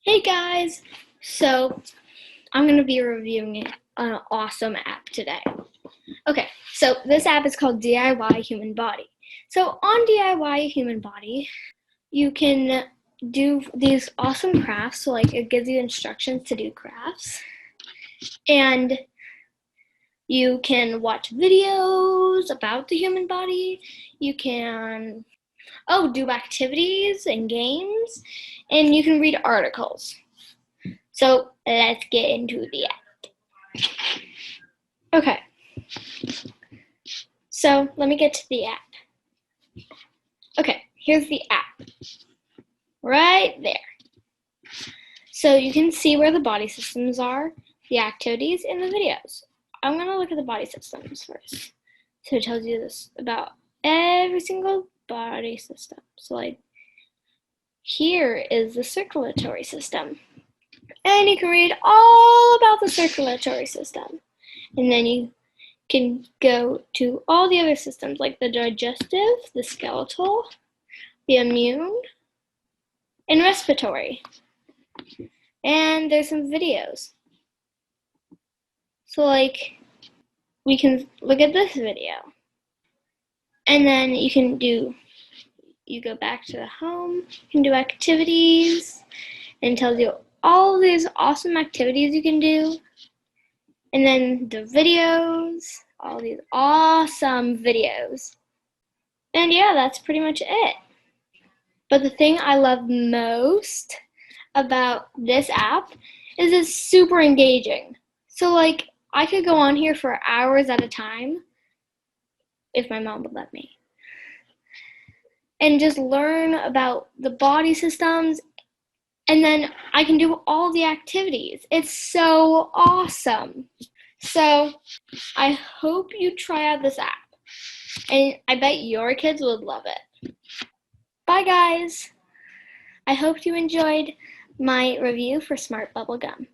Hey guys! So, I'm going to be reviewing an awesome app today. Okay, so this app is called DIY Human Body. So, on DIY Human Body, you can do these awesome crafts. So, like, it gives you instructions to do crafts. And you can watch videos about the human body. You can, do activities and games. And you can read articles. So let's get into the app. Okay, so let me get to the app. Okay, here's the app. Right there. So you can see where the body systems are, the activities, and the videos. I'm going to look at the body systems first. So it tells you this about every single body system. So like here is the circulatory system. And you can read all about the circulatory system. And then you can go to all the other systems like the digestive, the skeletal, the immune, and respiratory. And there's some videos. So like we can look at this video. And then you go back to the home, you can do activities, and it tells you all these awesome activities you can do. And then the videos, all these awesome videos. And yeah, that's pretty much it. But the thing I love most about this app is it's super engaging. So like I could go on here for hours at a time if my mom would let me. And just learn about the body systems, and then I can do all the activities. It's so awesome. So I hope you try out this app. And I bet your kids would love it. Bye guys! I hope you enjoyed my review for Smart Bubble Gum.